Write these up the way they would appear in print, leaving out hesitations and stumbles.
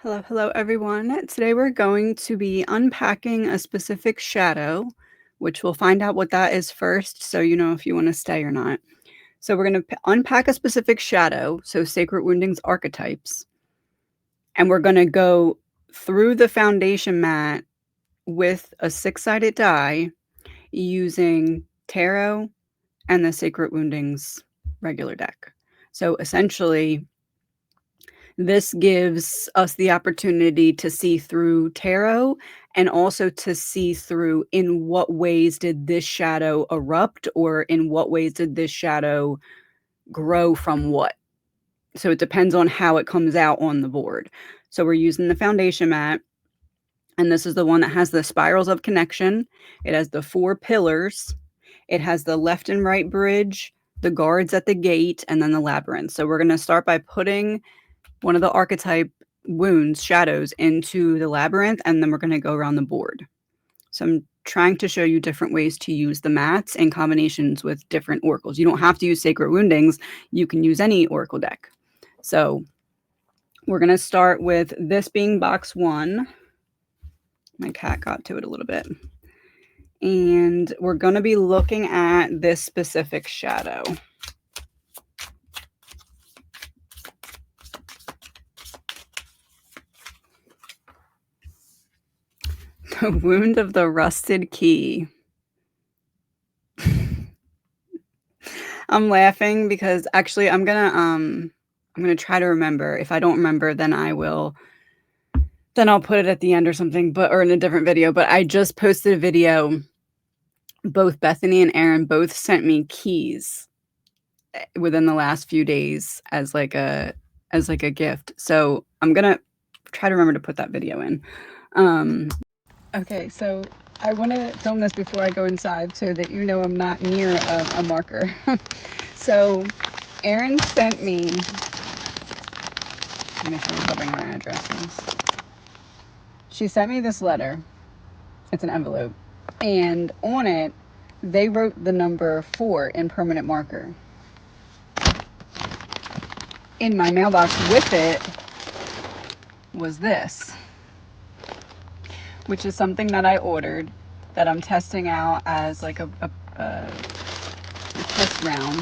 Hello everyone. Today we're going to be unpacking a specific shadow, which we'll find out what that is first, so you know if you want to stay or not. So we're going to unpack a specific shadow, so sacred woundings archetypes, and we're going to go through the foundation mat with a six-sided die using tarot and the sacred woundings regular deck. So essentially, this gives us the opportunity to see through tarot and also to see through in what ways did this shadow erupt or in what ways did this shadow grow from what. So it depends on how it comes out on the board. So we're using the foundation mat, and this is the one that has the spirals of connection. It has the 4 pillars. It has the left and right bridge, the guards at the gate, and then the labyrinth. So we're going to start by putting one of the archetype wounds, shadows, into the labyrinth, and then we're going to go around the board. So I'm trying to show you different ways to use the mats in combinations with different oracles. You don't have to use sacred woundings. You can use any oracle deck. So we're going to start with this being box 1. My cat got to it a little bit. And we're going to be looking at this specific shadow. The wound of the rusted key. I'm laughing because actually I'm gonna try to remember. If I don't remember, then I'll put it at the end or something, or in a different video. But I just posted a video. Both Bethany and Aaron both sent me keys within the last few days as like a gift. So I'm gonna try to remember to put that video in. Okay, so I want to film this before I go inside so that you know I'm not near a marker. So Erin sent me, I'm going to show you what my address is. She sent me this letter. It's an envelope. And on it, they wrote the number 4 in permanent marker. In my mailbox with it was this, which is something that I ordered that I'm testing out as like a test round.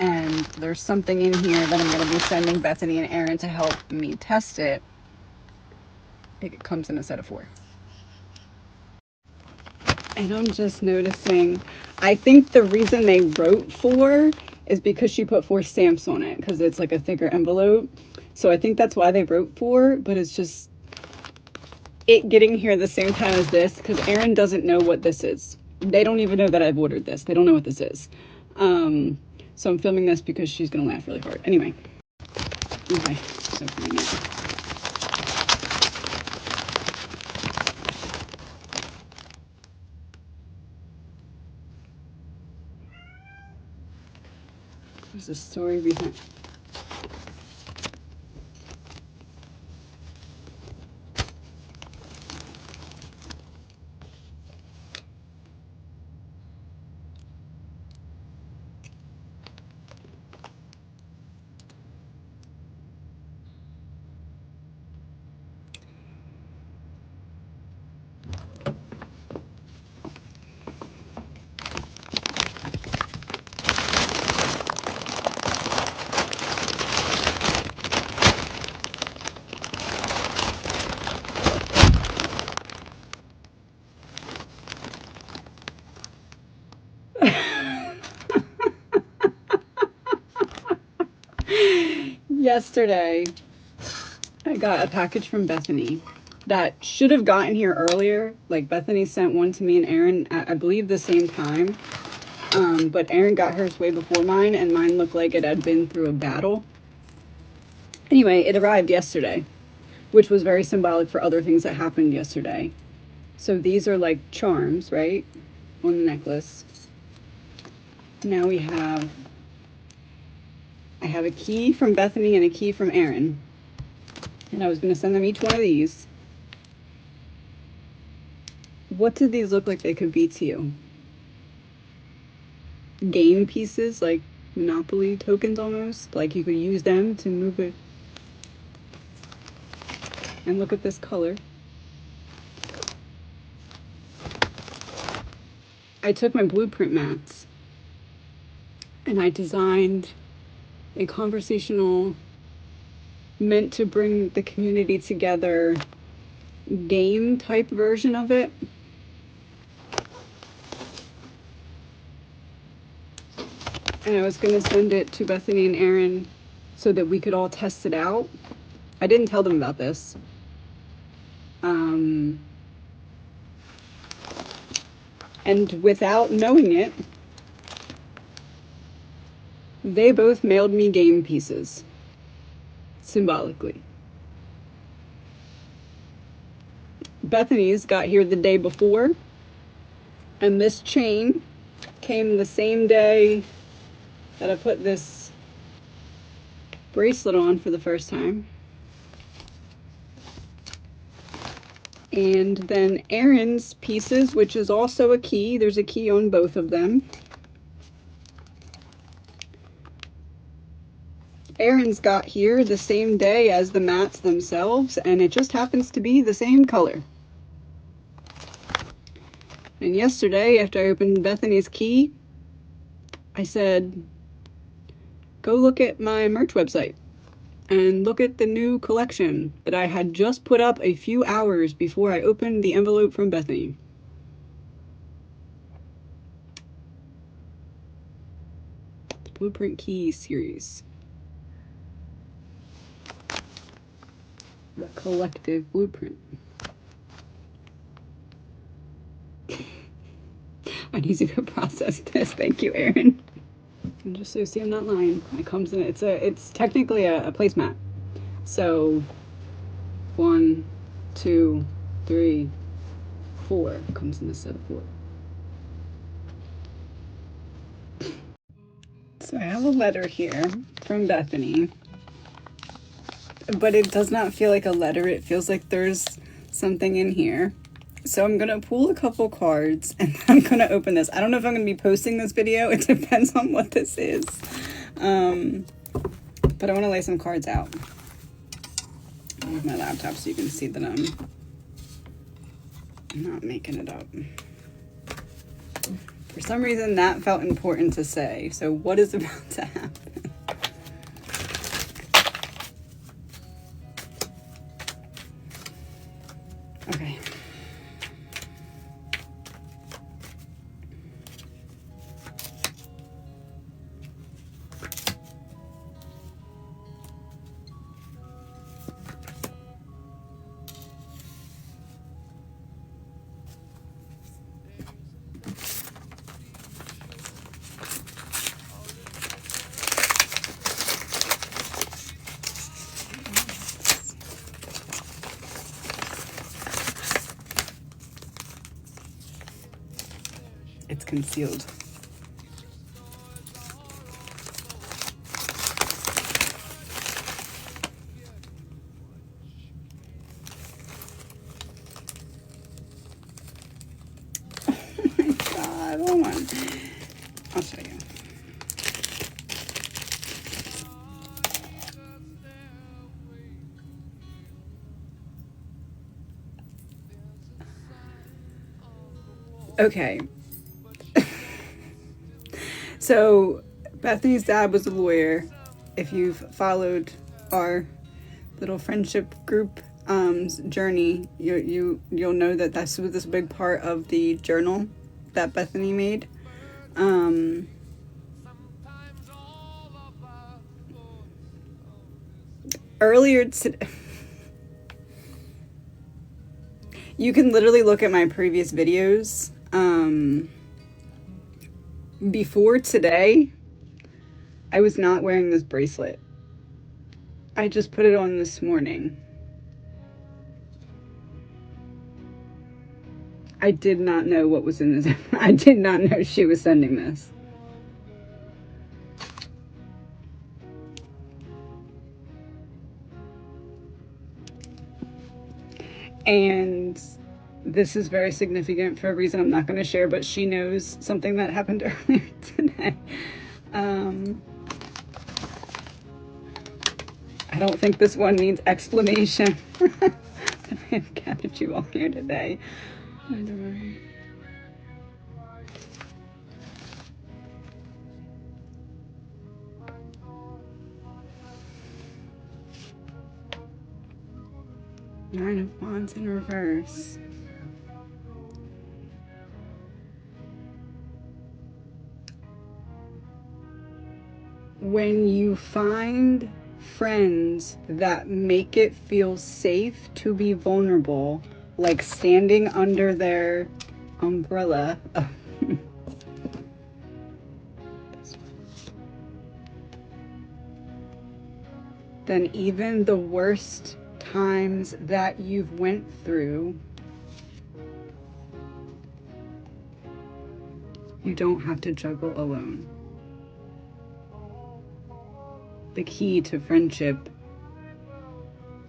And there's something in here that I'm going to be sending Bethany and Aaron to help me test it. It comes in a set of 4. And I'm just noticing, I think the reason they wrote 4 is because she put 4 stamps on it, because it's like a thicker envelope. So I think that's why they wrote 4, but it's just it getting here the same time as this, because Aaron doesn't know what this is. They don't even know that I've ordered this. They don't know what this is. So I'm filming this because she's going to laugh really hard. Anyway. Okay. So there's a story behind. Yesterday, I got a package from Bethany that should have gotten here earlier. Like Bethany sent one to me and Aaron at, I believe, the same time. But Aaron got hers way before mine, and mine looked like it had been through a battle. Anyway, it arrived yesterday, which was very symbolic for other things that happened yesterday. So these are like charms, right? On the necklace. Now I have a key from Bethany and a key from Aaron. And I was going to send them each one of these. What do these look like they could be to you? Game pieces, like Monopoly tokens almost? Like you could use them to move it. And look at this color. I took my blueprint mats and I designed a conversational, meant to bring the community together, game type version of it. And I was going to send it to Bethany and Aaron so that we could all test it out. I didn't tell them about this. And without knowing it, they both mailed me game pieces, symbolically. Bethany's got here the day before, and this chain came the same day that I put this bracelet on for the first time. And then Aaron's pieces, which is also a key. There's a key on both of them. Aaron's got here the same day as the mats themselves, and it just happens to be the same color. And yesterday, after I opened Bethany's key, I said, go look at my merch website and look at the new collection that I had just put up a few hours before I opened the envelope from Bethany. The Blueprint Key series. The collective blueprint. I need to go process this. Thank you, Aaron. And just so you see, I'm not lying. It comes in. It's technically a placemat. So 1, 2, 3, 4 comes in a set of 4. So I have a letter here from Bethany, but it does not feel like a letter. It feels like there's something in here. So I'm gonna pull a couple cards and I'm gonna open this. I don't know if I'm gonna be posting this video. It depends on what this is. But I wanna lay some cards out. I'll move my laptop so you can see that I'm not making it up. For some reason that felt important to say. So what is about to happen? Okay. It's concealed. Oh my God, hold on. I'll show you. Okay. So Bethany's dad was a lawyer. If you've followed our little friendship group journey, you'll know that this was this big part of the journal that Bethany made. Earlier today, you can literally look at my previous videos. Before today, I was not wearing this bracelet. I just put it on this morning. I did not know what was in this. I did not know she was sending this. And this is very significant for a reason I'm not going to share, but she knows something that happened earlier today. I don't think this one needs explanation. I've gathered you all here today. I don't know. Nine of Wands in reverse. When you find friends that make it feel safe to be vulnerable, like standing under their umbrella. Then even the worst times that you've went through, you don't have to juggle alone. The key to friendship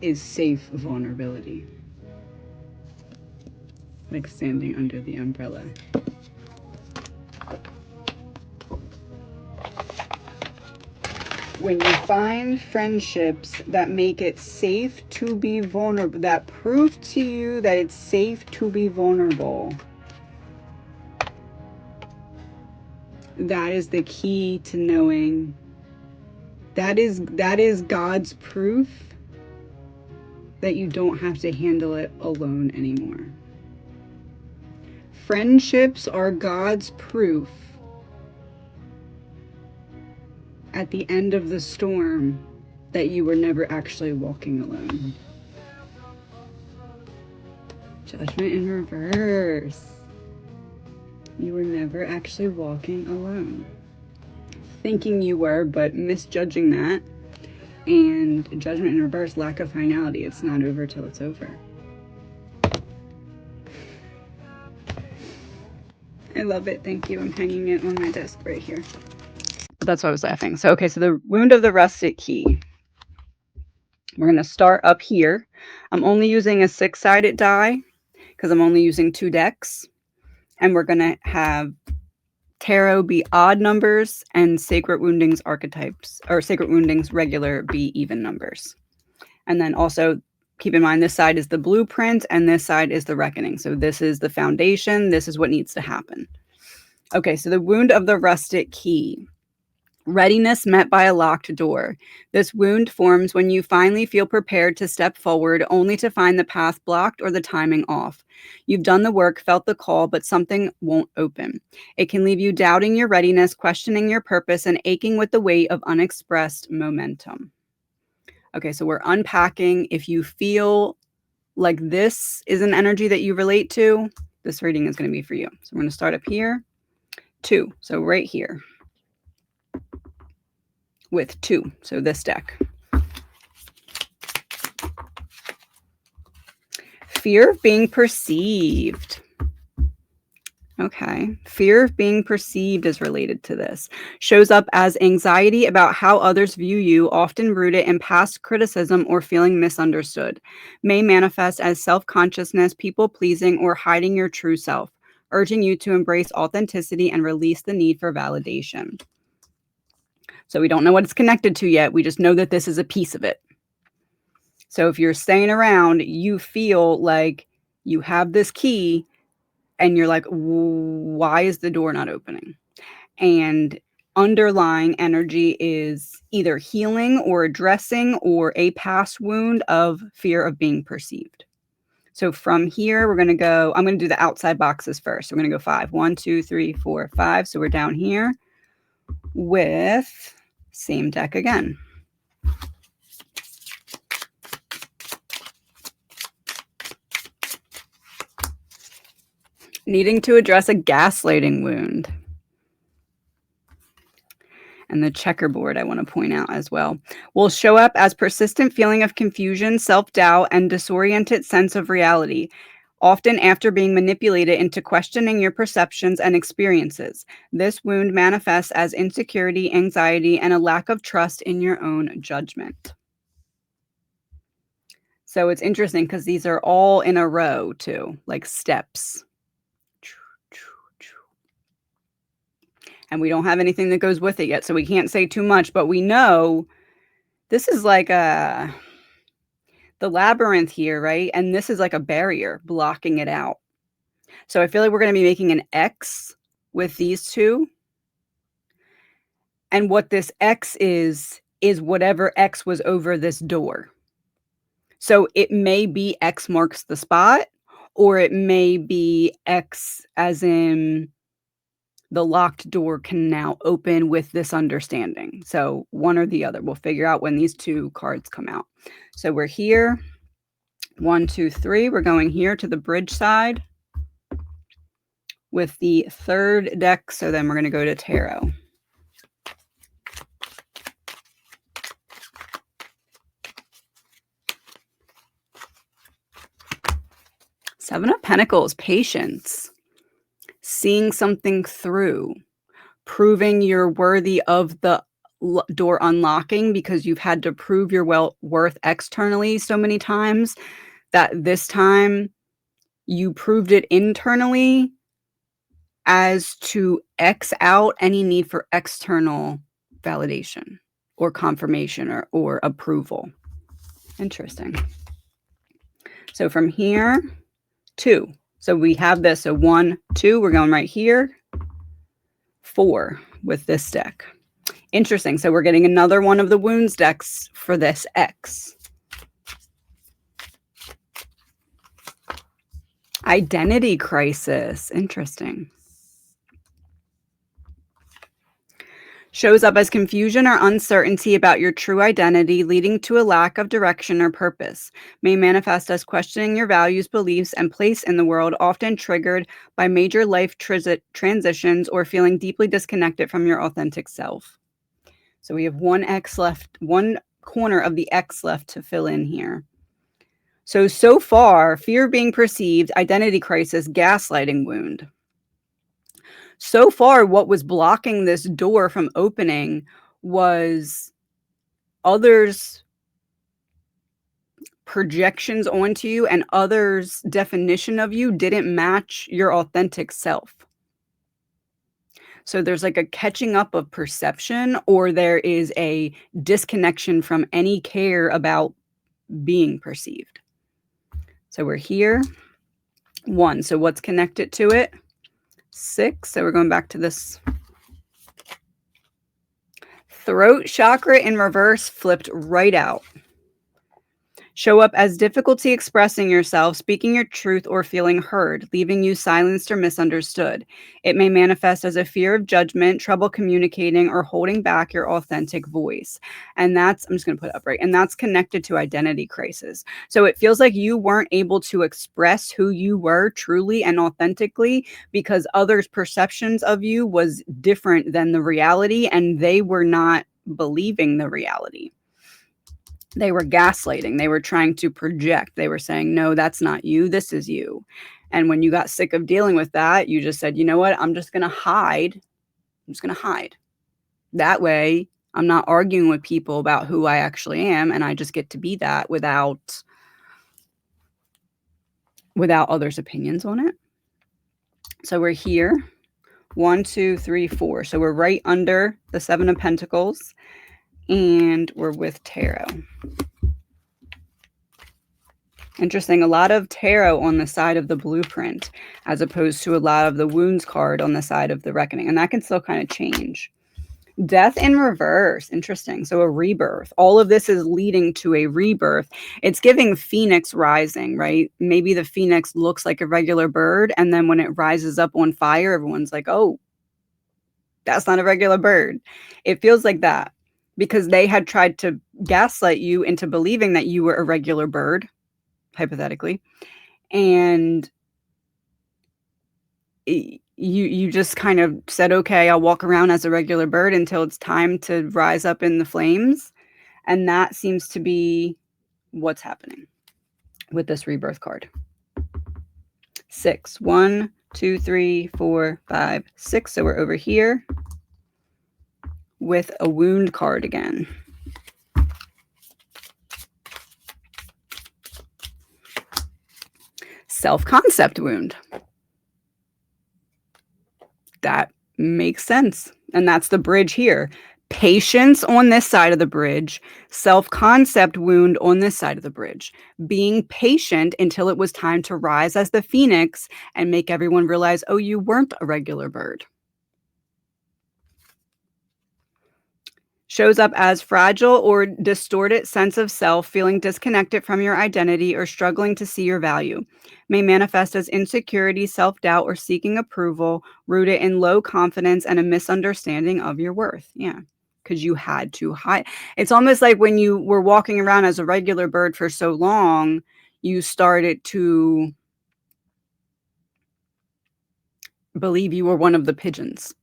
is safe vulnerability, like standing under the umbrella. When you find friendships that make it safe to be vulnerable, that prove to you that it's safe to be vulnerable, that is the key to knowing. That is God's proof that you don't have to handle it alone anymore. Friendships are God's proof at the end of the storm that you were never actually walking alone. Judgment in reverse. You were never actually walking alone. Thinking you were, but misjudging that. And judgment in reverse, lack of finality. It's not over till it's over. I love it. Thank you. I'm hanging it on my desk right here. But that's why I was laughing. So, okay, so the wound of the rustic key. We're going to start up here. I'm only using a 6-sided die because I'm only using 2 decks. And we're going to have tarot be odd numbers and sacred woundings archetypes, or sacred woundings regular, be even numbers. And then also keep in mind this side is the blueprint and this side is the reckoning. So this is the foundation. This is what needs to happen. Okay, so the wound of the rustic key. Readiness met by a locked door. This wound forms when you finally feel prepared to step forward, only to find the path blocked or the timing off. You've done the work, felt the call, but something won't open. It can leave you doubting your readiness, questioning your purpose, and aching with the weight of unexpressed momentum. Okay, so we're unpacking. If you feel like this is an energy that you relate to, this reading is going to be for you. So we're going to start up here. 2, so right here. With 2, so this deck. Fear of being perceived. Okay, fear of being perceived is related to this. Shows up as anxiety about how others view you, often rooted in past criticism or feeling misunderstood. May manifest as self-consciousness, people-pleasing, or hiding your true self, urging you to embrace authenticity and release the need for validation. So we don't know what it's connected to yet. We just know that this is a piece of it. So if you're staying around, you feel like you have this key and you're like, why is the door not opening? And underlying energy is either healing or addressing or a past wound of fear of being perceived. So from here, we're going to go, I'm going to do the outside boxes first. So we're going to go 5. 1, 2, 3, 4, 5. So we're down here with same deck again. Needing to address a gaslighting wound. And the checkerboard, I want to point out as well, will show up as persistent feeling of confusion, self-doubt, and disoriented sense of reality, often after being manipulated into questioning your perceptions and experiences. This wound manifests as insecurity, anxiety, and a lack of trust in your own judgment. So it's interesting because these are all in a row too, like steps. And we don't have anything that goes with it yet, so we can't say too much, but we know This is like the labyrinth here, right? And this is like a barrier blocking it out. So I feel like we're going to be making an X with these two. And what this X is whatever X was over this door. So it may be X marks the spot, or it may be X as in the locked door can now open with this understanding. So one or the other. We'll figure out when these two cards come out. So we're here. 1, 2, 3. We're going here to the bridge side with the third deck. So then we're going to go to tarot. Seven of Pentacles, patience, seeing something through, proving you're worthy of the door unlocking because you've had to prove your worth externally so many times that this time you proved it internally as to X out any need for external validation or confirmation or approval. Interesting. So from here, 2. So we have this. So 1, 2, we're going right here. 4 with this deck. Interesting. So we're getting another one of the wounds decks for this X. Identity crisis. Interesting. Shows up as confusion or uncertainty about your true identity, leading to a lack of direction or purpose. May manifest as questioning your values, beliefs, and place in the world, often triggered by major life transitions or feeling deeply disconnected from your authentic self. So we have one X left, one corner of the X left to fill in here. So far, fear of being perceived, identity crisis, gaslighting wound. So far, what was blocking this door from opening was others' projections onto you, and others' definition of you didn't match your authentic self. So there's like a catching up of perception, or there is a disconnection from any care about being perceived. So we're here. 1. So what's connected to it? 6. So we're going back to this. Throat chakra in reverse, flipped right out. Show up as difficulty expressing yourself, speaking your truth, or feeling heard, leaving you silenced or misunderstood. It may manifest as a fear of judgment, trouble communicating, or holding back your authentic voice. And that's, I'm just going to put it up right, and that's connected to identity crisis. So it feels like you weren't able to express who you were truly and authentically because others' perceptions of you was different than the reality, and they were not believing the reality. They were gaslighting. They were trying to project. They were saying, no, that's not you. This is you. And when you got sick of dealing with that, you just said, you know what? I'm just going to hide. I'm just going to hide. That way, I'm not arguing with people about who I actually am. And I just get to be that without others' opinions on it. So we're here. 1, 2, 3, 4. So we're right under the 7 of Pentacles. And we're with tarot. Interesting. A lot of tarot on the side of the blueprint, as opposed to a lot of the wounds card on the side of the reckoning. And that can still kind of change. Death in reverse. Interesting. So a rebirth. All of this is leading to a rebirth. It's giving phoenix rising, right? Maybe the phoenix looks like a regular bird. And then when it rises up on fire, everyone's like, oh, that's not a regular bird. It feels like that. Because they had tried to gaslight you into believing that you were a regular bird, hypothetically. And you just kind of said, okay, I'll walk around as a regular bird until it's time to rise up in the flames. And that seems to be what's happening with this rebirth card. 6. 1, 2, 3, 4, 5, 6. So we're over here with a wound card again. Self-concept wound. That makes sense. And that's the bridge here. Patience on this side of the bridge, self-concept wound on this side of the bridge. Being patient until it was time to rise as the phoenix and make everyone realize, oh, you weren't a regular bird. Shows up as fragile or distorted sense of self, feeling disconnected from your identity or struggling to see your value. May manifest as insecurity, self-doubt, or seeking approval, rooted in low confidence and a misunderstanding of your worth. Yeah, because you had to hide. It's almost like when you were walking around as a regular bird for so long, you started to believe you were one of the pigeons.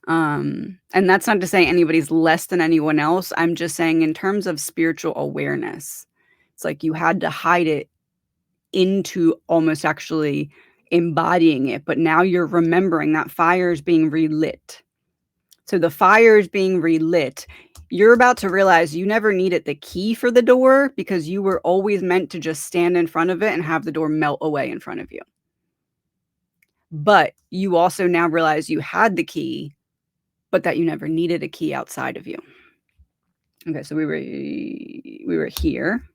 And that's not to say anybody's less than anyone else. I'm just saying in terms of spiritual awareness, it's like you had to hide it into almost actually embodying it. But now you're remembering that fire is being relit. So the fire is being relit. You're about to realize you never needed the key for the door because you were always meant to just stand in front of it and have the door melt away in front of you. But you also now realize you had the key, but that you never needed a key outside of you. Okay, so we were here.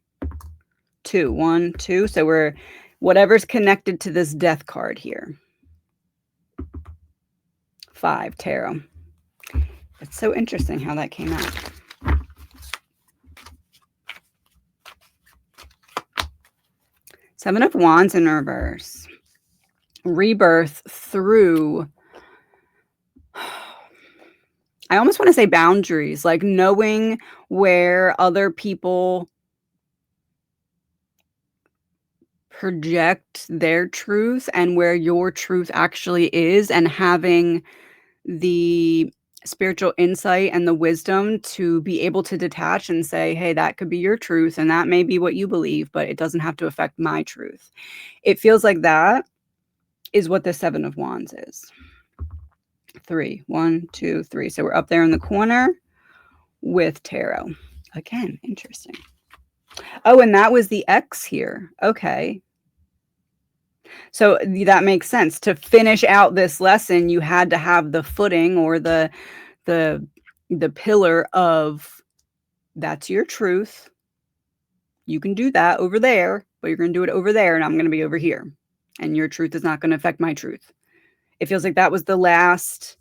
2, 1, 2. So we're whatever's connected to this death card here. 5, tarot. It's so interesting how that came out. Seven of Wands in reverse. Rebirth through, I almost want to say boundaries, like knowing where other people project their truth and where your truth actually is, and having the spiritual insight and the wisdom to be able to detach and say, hey, that could be your truth and that may be what you believe, but it doesn't have to affect my truth. It feels like that is what the Seven of Wands is. 3, 1, 2, 3. So we're up there in the corner with tarot. Again, interesting. Oh, and that was the X here. Okay. So that makes sense. To finish out this lesson, you had to have the footing or the pillar of that's your truth. You can do that over there, but you're going to do it over there and I'm going to be over here. And your truth is not going to affect my truth. It feels like that was the last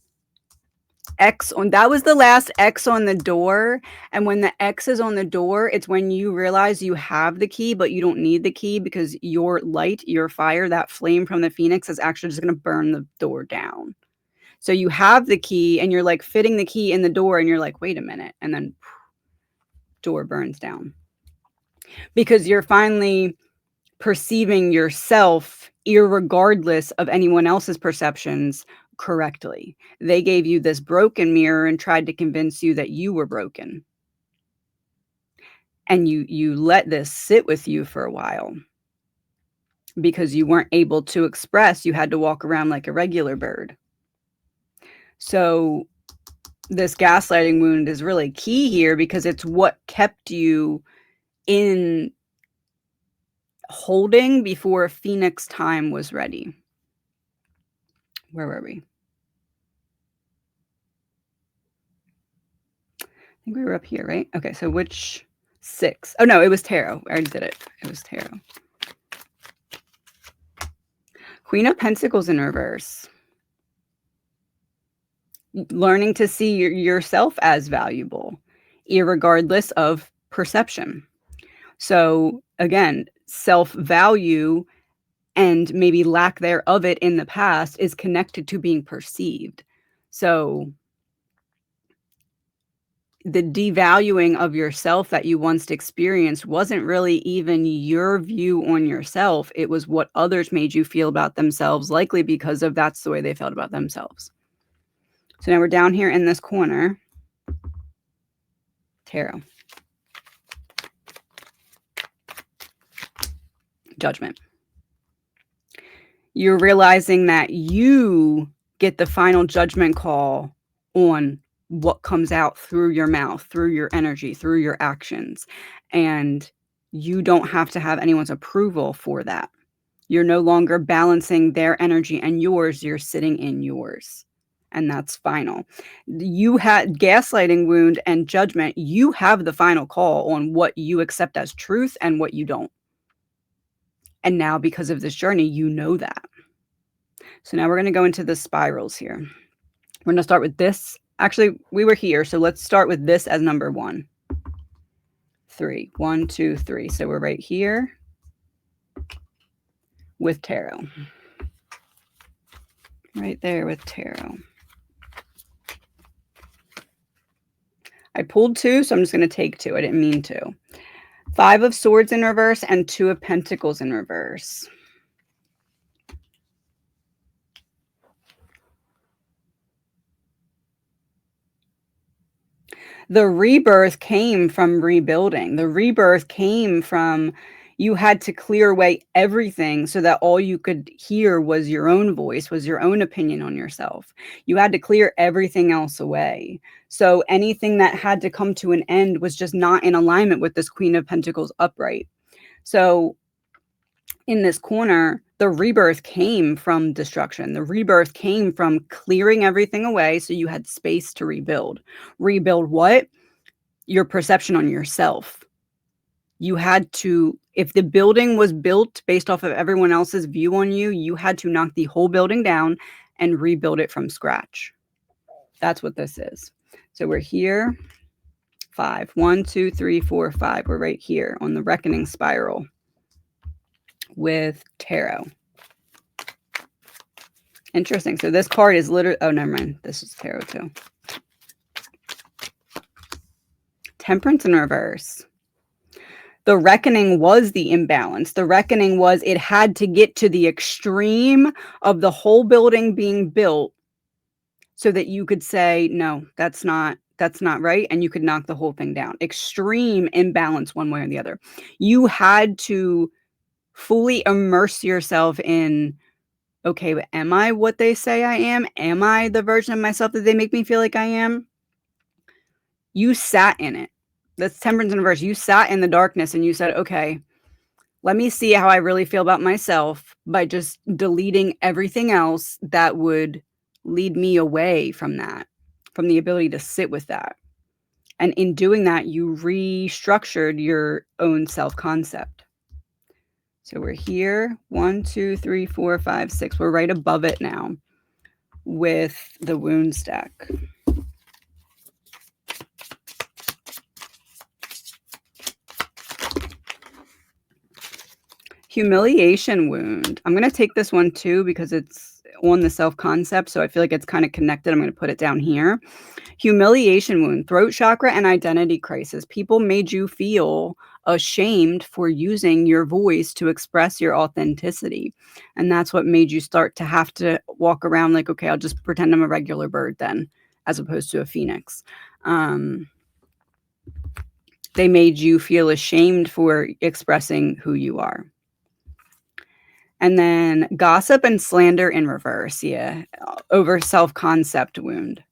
X on the door. And when the X is on the door, it's when you realize you have the key, but you don't need the key because your light, your fire, that flame from the phoenix is actually just going to burn the door down. So you have the key and you're like fitting the key in the door and you're like, wait a minute. And then door burns down because you're finally perceiving yourself irregardless of anyone else's perceptions correctly. They gave you this broken mirror and tried to convince you that you were broken. And you let this sit with you for a while because you weren't able to express. You had to walk around like a regular bird. So this gaslighting wound is really key here because it's what kept you in holding before Phoenix time was ready. Where were we? I think we were up here, right? Okay, so which 6? Oh, no, it was tarot. I already did it. It was tarot. Queen of Pentacles in reverse. Learning to see yourself as valuable, irregardless of perception. So again, self-value and maybe lack thereof it in the past is connected to being perceived. So the devaluing of yourself that you once experienced wasn't really even your view on yourself. It was what others made you feel about themselves, likely because of that's the way they felt about themselves. So now we're down here in this corner. Tarot. Judgment. You're realizing that you get the final judgment call on what comes out through your mouth, through your energy, through your actions. And you don't have to have anyone's approval for that. You're no longer balancing their energy and yours. You're sitting in yours. and that's final. You had gaslighting wound and judgment. You have the final call on what you accept as truth and what you don't. And now, because of this journey, you know that. So now we're going to go into the spirals here. We're going to start with this. Actually, we were here, so let's start with this as number 1. 3. 1, 2, 3. So we're right here with tarot. Right there with tarot. I pulled 2, so I'm just going to take 2. I didn't mean to. 5 of Swords in reverse and 2 of Pentacles in reverse. The rebirth came from rebuilding. The rebirth came from you had to clear away everything so that all you could hear was your own voice, was your own opinion on yourself. You had to clear everything else away. So anything that had to come to an end was just not in alignment with this Queen of Pentacles upright. So in this corner, the rebirth came from destruction. The rebirth came from clearing everything away so you had space to rebuild. Rebuild what? Your perception on yourself. You had to, if the building was built based off of everyone else's view on you, you had to knock the whole building down and rebuild it from scratch. That's what this is. So we're here. 5. 1, 2, 3, 4, 5. We're right here on the reckoning spiral with tarot. Interesting. So this card is literally, oh, never mind. This is tarot too. Temperance in reverse. The reckoning was the imbalance. The reckoning was it had to get to the extreme of the whole building being built so that you could say, no, that's not right. And you could knock the whole thing down. Extreme imbalance one way or the other. You had to fully immerse yourself in, okay, but am I what they say I am? Am I the version of myself that they make me feel like I am? You sat in it. That's temperance in reverse. You sat in the darkness and you said, okay, let me see how I really feel about myself by just deleting everything else that would lead me away from that, from the ability to sit with that. And in doing that, you restructured your own self-concept. So we're here. 1, 2, 3, 4, 5, 6. We're right above it now with the wound stack. Humiliation wound. I'm going to take this one too because it's on the self-concept. So I feel like it's kind of connected. I'm going to put it down here. Humiliation wound, throat chakra, and identity crisis. People made you feel ashamed for using your voice to express your authenticity. And that's what made you start to have to walk around like, okay, I'll just pretend I'm a regular bird then, as opposed to a phoenix. They made you feel ashamed for expressing who you are. And then gossip and slander in reverse, yeah, over self-concept wound.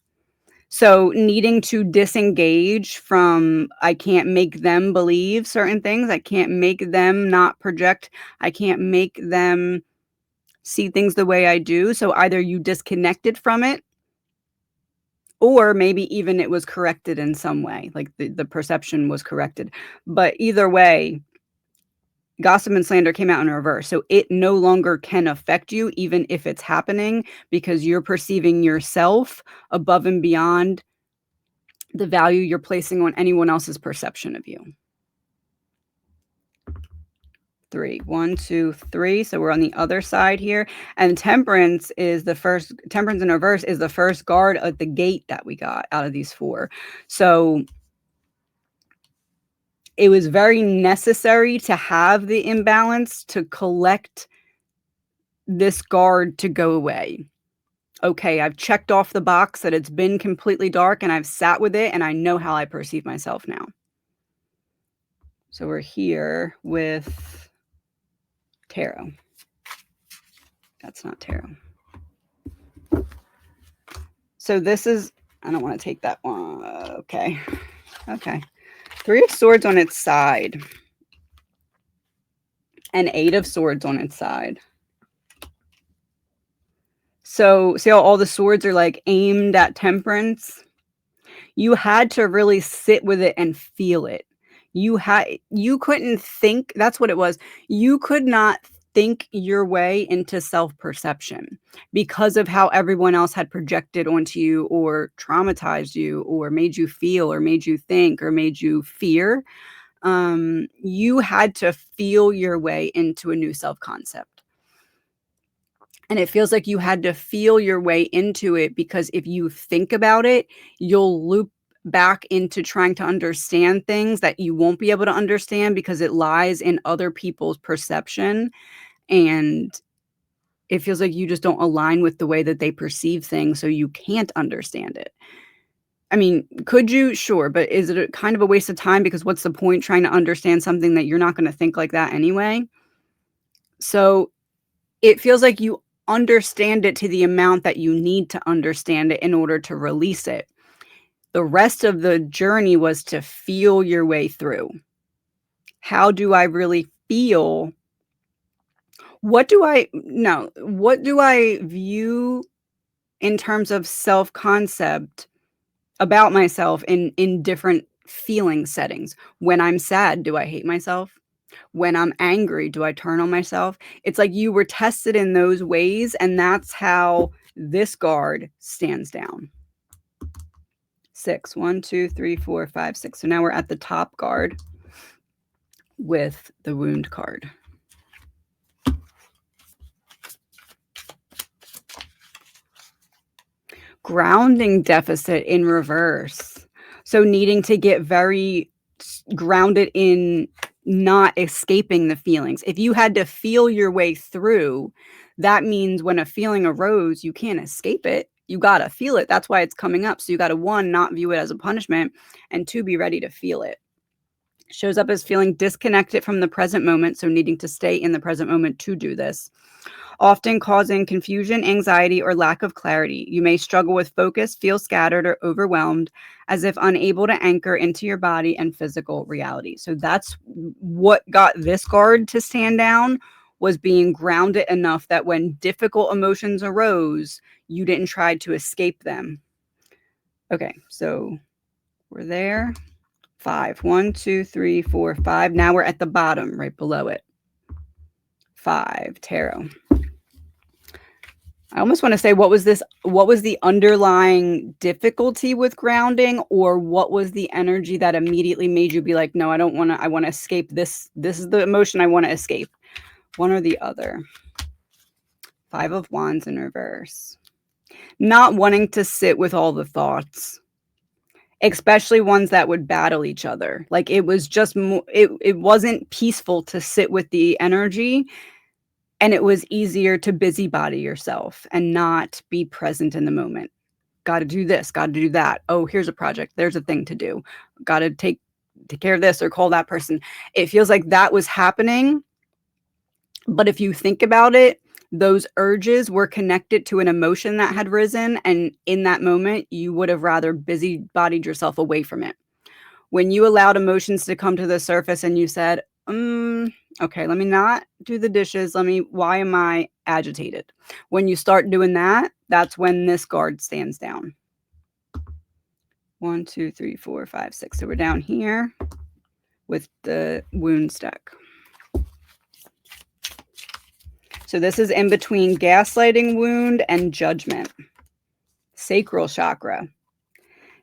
So needing to disengage from, I can't make them believe certain things. I can't make them not project. I can't make them see things the way I do. So either you disconnected from it, or maybe even it was corrected in some way, like the perception was corrected. But either way, gossip and slander came out in reverse. So it no longer can affect you, even if it's happening, because you're perceiving yourself above and beyond the value you're placing on anyone else's perception of you. 3. 1, 2, 3. So we're on the other side here. And temperance in reverse is the first guard at the gate that we got out of these 4. So it was very necessary to have the imbalance to collect this guard to go away. Okay, I've checked off the box that it's been completely dark and I've sat with it and I know how I perceive myself now. So we're here with tarot. That's not tarot. So this is, I don't want to take that one. Okay. 3 of Swords on its side. And 8 of Swords on its side. So see how all the swords are like aimed at temperance? You had to really sit with it and feel it. You couldn't think, that's what it was. You could not think your way into self-perception because of how everyone else had projected onto you or traumatized you or made you feel or made you think or made you fear. You had to feel your way into a new self-concept. And it feels like you had to feel your way into it because if you think about it, you'll loop back into trying to understand things that you won't be able to understand because it lies in other people's perception. And it feels like you just don't align with the way that they perceive things, so you can't understand it. I mean, could you? Sure, but is it a kind of a waste of time because what's the point trying to understand something that you're not gonna think like that anyway? So it feels like you understand it to the amount that you need to understand it in order to release it. The rest of the journey was to feel your way through. How do I really feel? What do I no, what do I view in terms of self-concept about myself in different feeling settings? When I'm sad, do I hate myself? When I'm angry, do I turn on myself? It's like you were tested in those ways, and that's how this guard stands down. 6. 1, 2, 3, 4, 5, 6. So now we're at the top guard with the wound card. Grounding deficit in reverse. So needing to get very grounded in not escaping the feelings. If you had to feel your way through, that means when a feeling arose, you can't escape it. You got to feel it. That's why it's coming up. So you got to, 1, not view it as a punishment, and 2, be ready to feel it. Shows up as feeling disconnected from the present moment, so needing to stay in the present moment to do this. Often causing confusion, anxiety, or lack of clarity. You may struggle with focus, feel scattered or overwhelmed, as if unable to anchor into your body and physical reality. So that's what got this guard to stand down, was being grounded enough that when difficult emotions arose, you didn't try to escape them. Okay, so we're there. 5. 1, 2, 3, 4, 5. Now we're at the bottom, right below it. 5, tarot. I almost want to say, what was the underlying difficulty with grounding, or what was the energy that immediately made you be like, no, I want to escape this. This is the emotion I want to escape. One or the other. 5 of Wands in reverse. Not wanting to sit with all the thoughts, especially ones that would battle each other. Like it was just, it wasn't peaceful to sit with the energy. And it was easier to busybody yourself and not be present in the moment. Got to do this, got to do that. Oh, here's a project. There's a thing to do. Got to take care of this or call that person. It feels like that was happening. But if you think about it, those urges were connected to an emotion that had risen. And in that moment, you would have rather busybodied yourself away from it. When you allowed emotions to come to the surface and you said, okay, let me not do the dishes. Why am I agitated? When you start doing that, that's when this guard stands down. 1, 2, 3, 4, 5, 6. So we're down here with the wound stack. So this is in between gaslighting wound and judgment. Sacral chakra.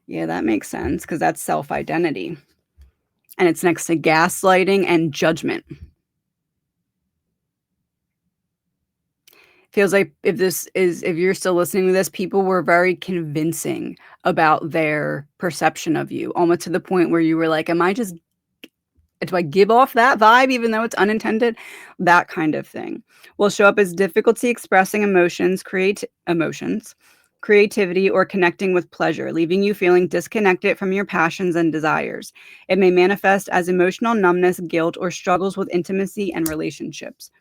Yeah, that makes sense because that's self-identity. And it's next to gaslighting and judgment. Feels like if you're still listening to this, people were very convincing about their perception of you, almost to the point where you were like, do I give off that vibe even though it's unintended? That kind of thing will show up as difficulty expressing emotions, creativity, or connecting with pleasure, leaving you feeling disconnected from your passions and desires. It may manifest as emotional numbness, guilt, or struggles with intimacy and relationships.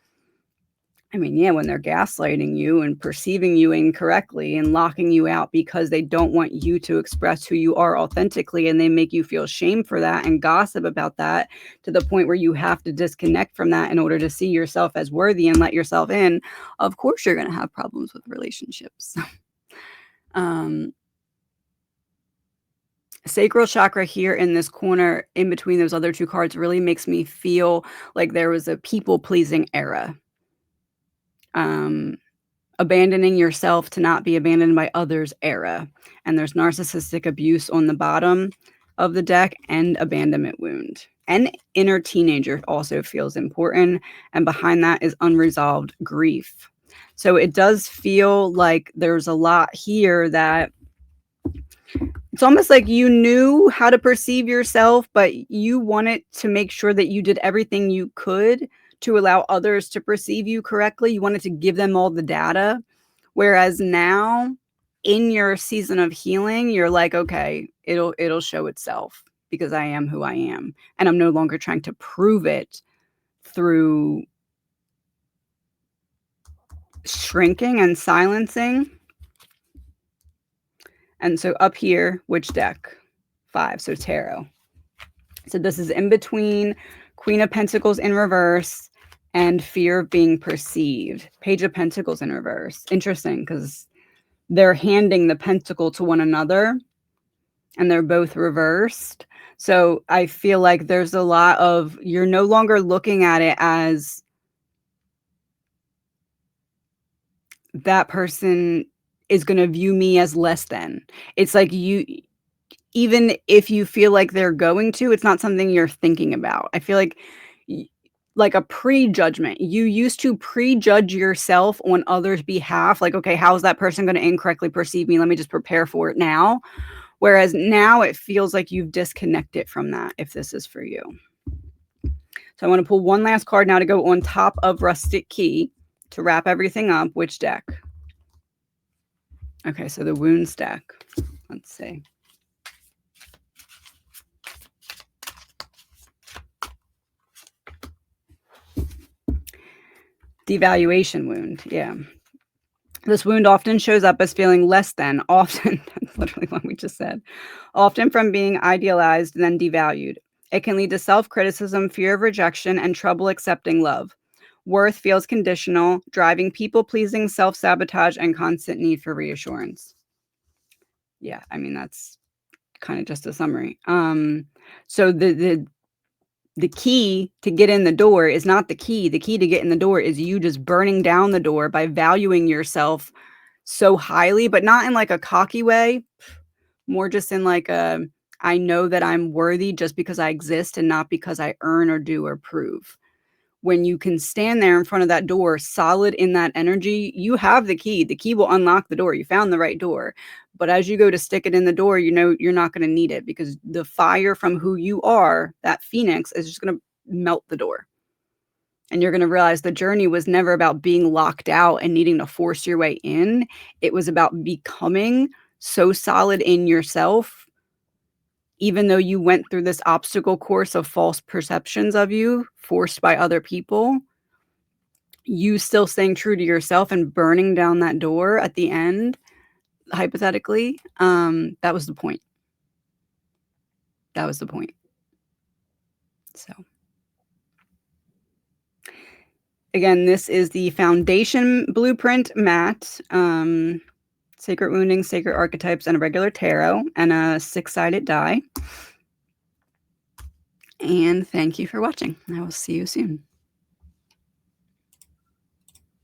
I mean, yeah, when they're gaslighting you and perceiving you incorrectly and locking you out because they don't want you to express who you are authentically, and they make you feel shame for that and gossip about that to the point where you have to disconnect from that in order to see yourself as worthy and let yourself in, of course you're going to have problems with relationships. um, Sacral chakra here in this corner in between those other two cards really makes me feel like there was a people pleasing era. Um, Abandoning yourself to not be abandoned by others era. And there's narcissistic abuse on the bottom of the deck and abandonment wound. And inner teenager also feels important. And behind that is unresolved grief. So it does feel like there's a lot here that it's almost like you knew how to perceive yourself, but you wanted to make sure that you did everything you could to allow others to perceive you correctly. You wanted to give them all the data. Whereas now in your season of healing, you're like, okay, it'll show itself because I am who I am. And I'm no longer trying to prove it through shrinking and silencing. And so up here, which deck? 5, so tarot. So this is in between Queen of Pentacles in reverse and fear of being perceived. Page of Pentacles in reverse. Interesting, because they're handing the pentacle to one another and they're both reversed. So I feel like there's a lot of, you're no longer looking at it as that person is going to view me as less than. It's like you, even if you feel like they're going to, it's not something you're thinking about. I feel like a prejudgment. You used to prejudge yourself on others' behalf. Like, okay, how is that person going to incorrectly perceive me? Let me just prepare for it now. Whereas now it feels like you've disconnected from that, if this is for you. So I want to pull one last card now to go on top of Rustic Key to wrap everything up. Which deck? Okay, so the Wounds deck. Let's see. Devaluation wound. Yeah. This wound often shows up as feeling less than, often, that's literally what we just said, often from being idealized, then devalued. It can lead to self-criticism, fear of rejection, and trouble accepting love. Worth feels conditional, driving people-pleasing, self-sabotage, and constant need for reassurance. Yeah, I mean, that's kind of just a summary. So the key to get in the door is not the key. The key to get in the door is you just burning down the door by valuing yourself so highly, but not in like a cocky way, more just in like a, I know that I'm worthy just because I exist and not because I earn or do or prove. When you can stand there in front of that door, solid in that energy, you have the key. The key will unlock the door. You found the right door. But as you go to stick it in the door, you know you're not going to need it because the fire from who you are, that phoenix, is just going to melt the door. And you're going to realize the journey was never about being locked out and needing to force your way in. It was about becoming so solid in yourself, even though you went through this obstacle course of false perceptions of you forced by other people, you still staying true to yourself and burning down that door at the end, hypothetically, that was the point. That was the point. So again, this is the Foundation Blueprint mat, Sacred Wounding, Sacred Archetypes, and a regular tarot, and a 6-sided die. And thank you for watching. I will see you soon.